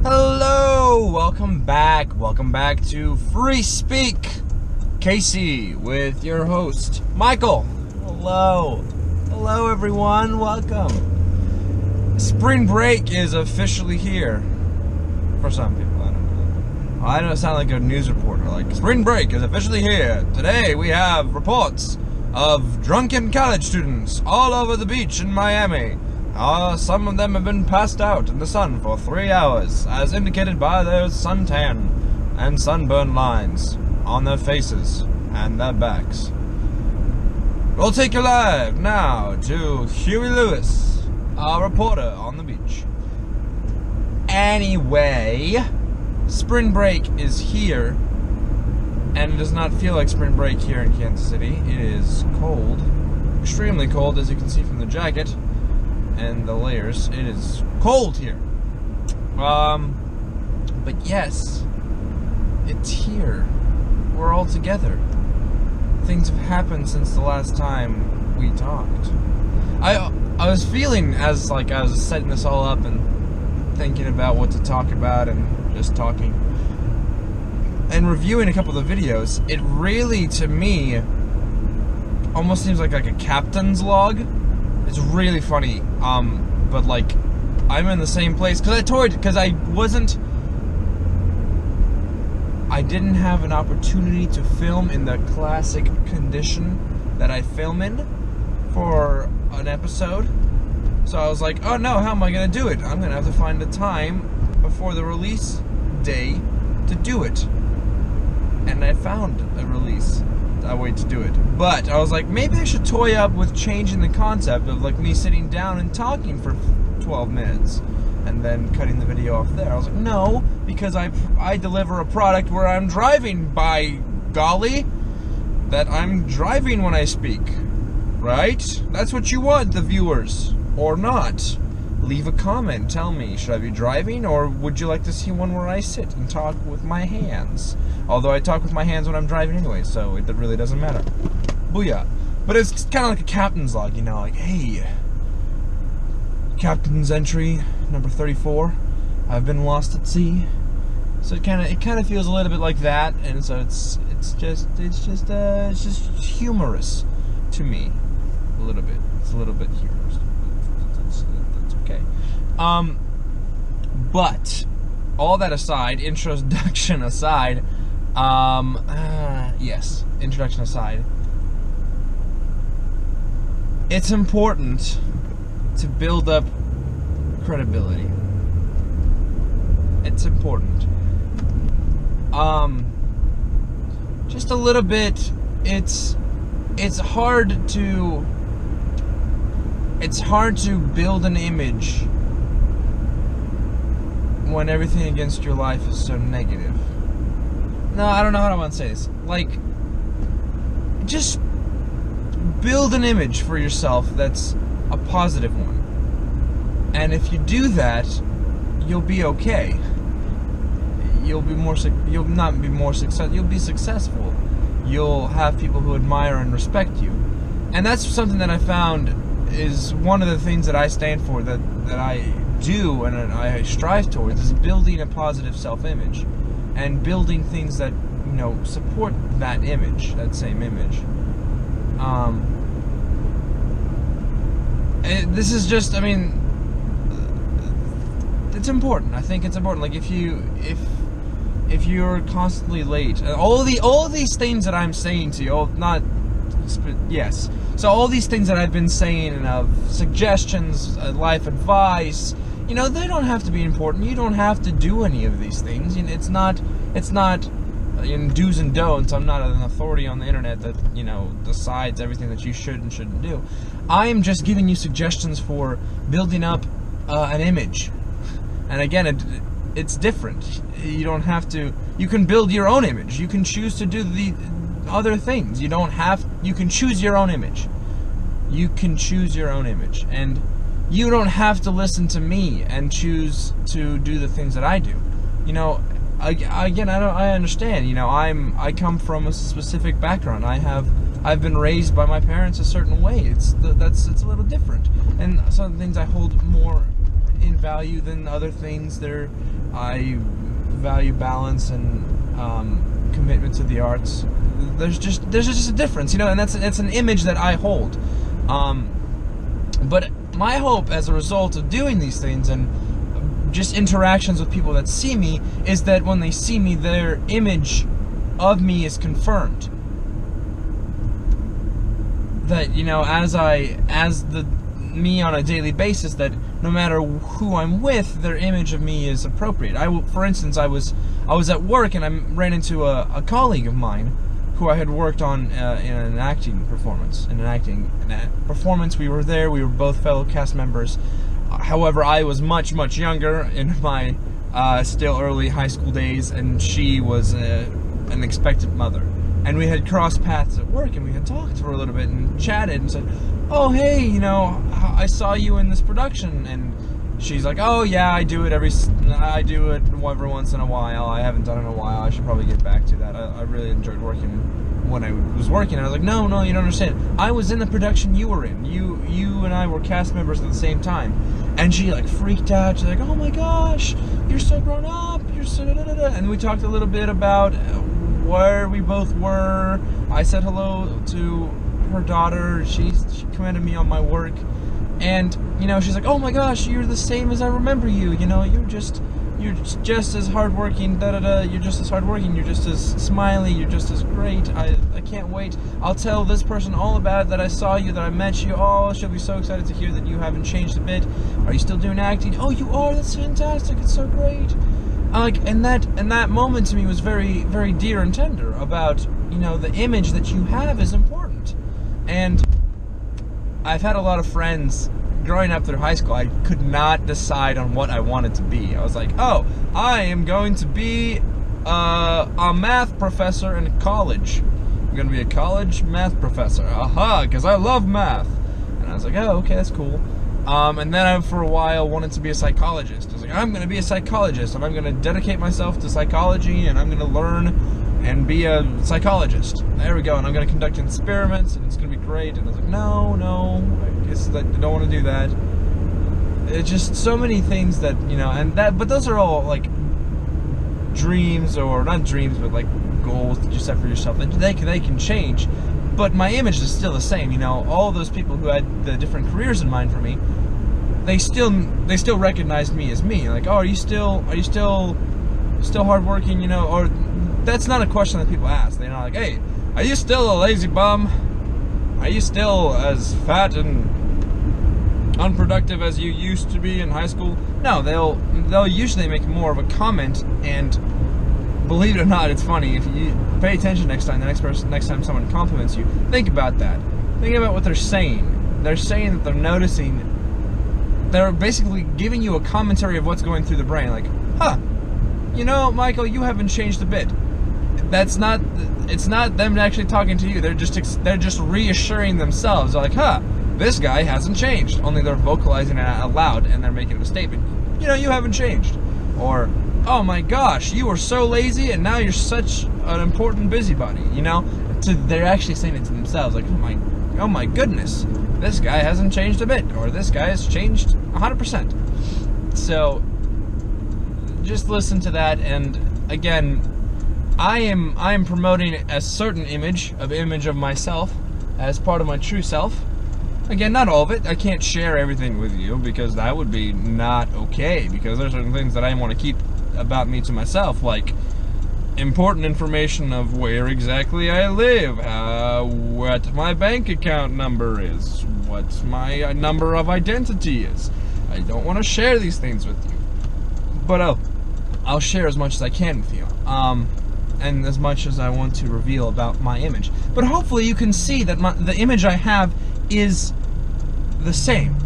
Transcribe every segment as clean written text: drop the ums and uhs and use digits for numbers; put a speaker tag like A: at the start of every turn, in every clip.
A: Hello, welcome back to Free Speak Casey with your host Michael. Hello everyone, welcome. Spring break is officially here for some people. I don't sound like a news reporter. Like, spring break is officially here. Today we have reports of drunken college students all over the beach in Miami. Some of them have been passed out in the sun for 3 hours, as indicated by their suntan and sunburn lines on their faces and their backs. We'll take you live now to Huey Lewis, our reporter on the beach. Anyway, spring break is here, and it does not feel like spring break here in Kansas City. It is cold, extremely cold, as you can see from the jacket and the layers. It is cold here. But yes, it's here. We're all together. Things have happened since the last time we talked. I was feeling, as I was setting this all up and thinking about what to talk about and just talking and reviewing a couple of the videos, it really, to me, almost seems like a captain's log. It's really funny, but like, I'm in the same place, because I didn't have an opportunity to film in the classic condition that I film in for an episode. So I was like, oh no, how am I going to do it? I'm going to have to find a time before the release day to do it. And I found a way to do it. But I was like, maybe I should toy up with changing the concept of like me sitting down and talking for 12 minutes and then cutting the video off there. I was like, no, because I deliver a product where I'm driving, by golly, that I'm driving when I speak, right? That's what you want, the viewers, or not. Leave a comment, tell me, should I be driving, or would you like to see one where I sit and talk with my hands? Although I talk with my hands when I'm driving anyway, so it really doesn't matter. Booyah. But it's kind of like a captain's log, you know, like, hey, captain's entry number 34, I've been lost at sea. So it kind of feels a little bit like that, and so it's just humorous to me, a little bit. It's a little bit humorous. That's okay. But all that aside, introduction aside. Introduction aside, it's important to build up credibility. It's important. Just a little bit. It's hard to build an image when everything against your life is so negative. No, I don't know how I want to say this. Like, just build an image for yourself that's a positive one. And if you do that, you'll be okay. You'll not be more successful. You'll be successful. You'll have people who admire and respect you. And that's something that I found is one of the things that I stand for, that I do and I strive towards, is building a positive self-image. And building things that, you know, support that image, that same image. This is just, I mean, it's important. I think it's important. Like, if you're constantly late, all these things that I'm saying to you, yes. So all these things that I've been saying of suggestions, life advice, you know, they don't have to be important. You don't have to do any of these things. You know, it's not in do's and don'ts. I'm not an authority on the internet that, you know, decides everything that you should and shouldn't do. I am just giving you suggestions for building up an image. And again, it's different. You don't have to. You can build your own image. You can choose to do the other things. You can choose your own image. You can choose your own image. And you don't have to listen to me and choose to do the things that I do. You know, I understand. You know, I come from a specific background. I've been raised by my parents a certain way. It's a little different, and some things I hold more in value than other things. I value balance and commitment to the arts. There's just a difference, and that's an image that I hold. But my hope as a result of doing these things and just interactions with people that see me is that when they see me, their image of me is confirmed. That, as me on a daily basis, that no matter who I'm with, their image of me is appropriate. For instance, I was at work and I ran into a colleague of mine who I had worked on in an acting performance. We were there. We were both fellow cast members. However, I was much, much younger in my still early high school days, and she was an expectant mother. And we had crossed paths at work, and we had talked for a little bit and chatted and said, "Oh, hey, I saw you in this production." And she's like, "Oh, yeah, I do it every once in a while. I haven't done it in a while. I should probably get back to that. I really enjoyed working when I was working." I was like, no, you don't understand. I was in the production you were in. You and I were cast members at the same time." And she freaked out. She's like, "Oh my gosh, you're so grown up. You're so da-da-da-da." And we talked a little bit about where we both were. I said hello to her daughter. She commended me on my work. And, she's like, "Oh my gosh, you're the same as I remember you. You're just as hardworking, da-da-da. You're just as hardworking. You're just as smiley. You're just as great. I can't wait. I'll tell this person all about it, that I saw you, that I met you. Oh, she'll be so excited to hear that you haven't changed a bit. Are you still doing acting? Oh, you are? That's fantastic. It's so great." And that moment to me was very, very dear and tender about, the image that you have is important. And I've had a lot of friends growing up through high school. I could not decide on what I wanted to be. I was like, "Oh, I am going to be a math professor in college. I'm going to be a college math professor. Aha, because I love math." And I was like, "Oh, okay, that's cool." And then I, for a while, wanted to be a psychologist. I was like, "I'm going to be a psychologist, and I'm going to dedicate myself to psychology, and I'm going to learn and be a psychologist. There we go, and I'm going to conduct experiments, and it's going to be great." And I was like, no, I guess I don't want to do that. It's just so many things that, but those are all, dreams, or not dreams, but, goals that you set for yourself. They can change, but my image is still the same. All those people who had the different careers in mind for me, they still recognize me as me. Like, "Oh, are you still hardworking?" Or that's not a question that people ask. They're not like, "Hey, are you still a lazy bum? Are you still as fat and unproductive as you used to be in high school?" No, they'll usually make more of a comment, and believe it or not, it's funny. If you pay attention next time someone compliments you, think about that. Think about what they're saying. They're saying that they're noticing. They're basically giving you a commentary of what's going through the brain. Like, "Huh, Michael, you haven't changed a bit." It's not them actually talking to you. They're just reassuring themselves. They're like, "Huh, this guy hasn't changed." Only they're vocalizing it out loud, and they're making a statement. "You haven't changed." Or, "Oh my gosh, you were so lazy, and now you're such an important busybody." They're actually saying it to themselves. Like, oh my goodness, this guy hasn't changed a bit, or this guy has changed 100%. So, just listen to that. And again, I am promoting a certain image of myself as part of my true self. Again, not all of it. I can't share everything with you, because that would be not okay, because there's certain things that I want to keep about me to myself, like important information of where exactly I live, what my bank account number is, what my number of identity is. I don't want to share these things with you, but I'll share as much as I can with you, and as much as I want to reveal about my image. But hopefully you can see that the image I have is the same.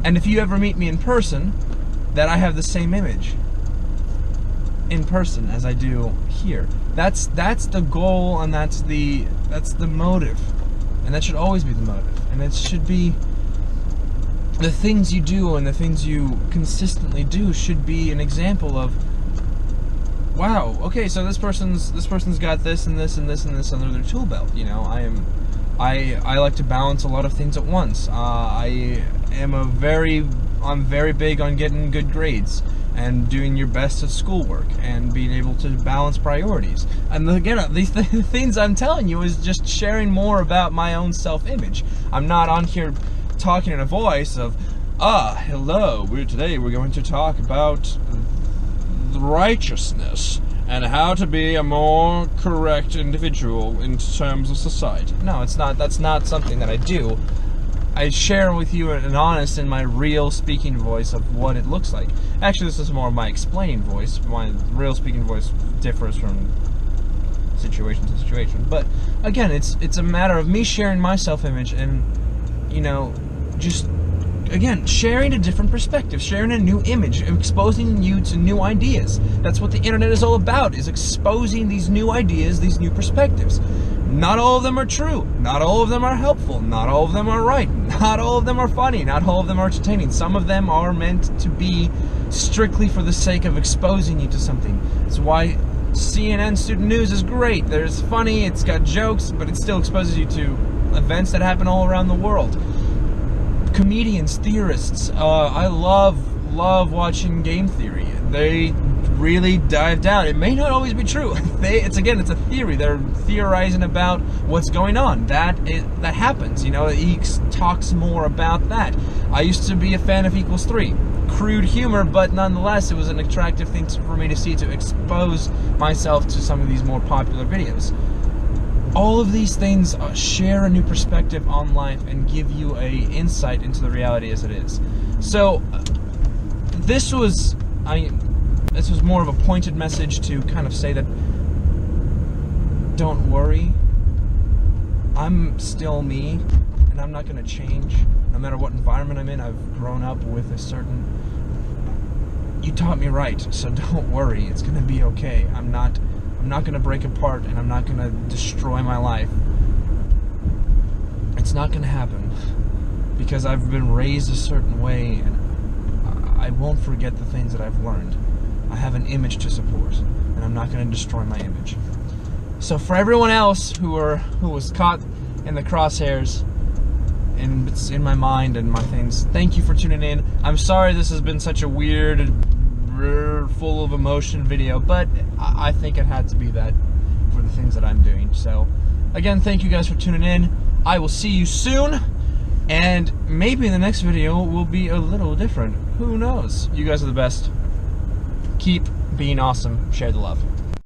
A: And if you ever meet me in person, that I have the same image in person as I do here. That's the goal, and that's the motive. And that should always be the motive. And it should be the things you do and the things you consistently do should be an example of, wow, okay, so this person's got this and this and this and this under their tool belt. I like to balance a lot of things at once. I am a very I'm very big on getting good grades and doing your best at schoolwork and being able to balance priorities. And again, these things I'm telling you is just sharing more about my own self-image. I'm not on here talking in a voice of, hello, today we're going to talk about righteousness and how to be a more correct individual in terms of society. No, it's not. That's not something that I do. I share with you an honest and my real speaking voice of what it looks like. Actually, this is more of my explaining voice. My real speaking voice differs from situation to situation. But again, it's a matter of me sharing my self-image and, just, again, sharing a different perspective, sharing a new image, exposing you to new ideas. That's what the internet is all about, is exposing these new ideas, these new perspectives. Not all of them are true. Not all of them are helpful. Not all of them are right. Not all of them are funny. Not all of them are entertaining. Some of them are meant to be strictly for the sake of exposing you to something. That's why CNN Student News is great. There's funny, it's got jokes, but it still exposes you to events that happen all around the world. Comedians, theorists, I love watching game theory. They really dive down. It may not always be true. It's a theory. They're theorizing about what's going on. That happens. He talks more about that. I used to be a fan of Equals 3. Crude humor, but nonetheless, it was an attractive thing for me to see, to expose myself to some of these more popular videos. All of these things share a new perspective on life and give you a insight into the reality as it is. So this was more of a pointed message to kind of say that don't worry, I'm still me and I'm not going to change no matter what environment I'm in. I've grown up with a certain, you taught me right, so don't worry, it's going to be okay. I'm not going to break apart, and I'm not going to destroy my life. It's not going to happen because I've been raised a certain way, and I won't forget the things that I've learned. I have an image to support, and I'm not going to destroy my image. So for everyone else who was caught in the crosshairs, and it's in my mind and my things, thank you for tuning in. I'm sorry this has been such a weird, full of emotion video, but I think it had to be that for the things that I'm doing. So again, thank you guys for tuning in. I will see you soon, and maybe the next video will be a little different. Who knows? You guys are the best. Keep being awesome. Share the love.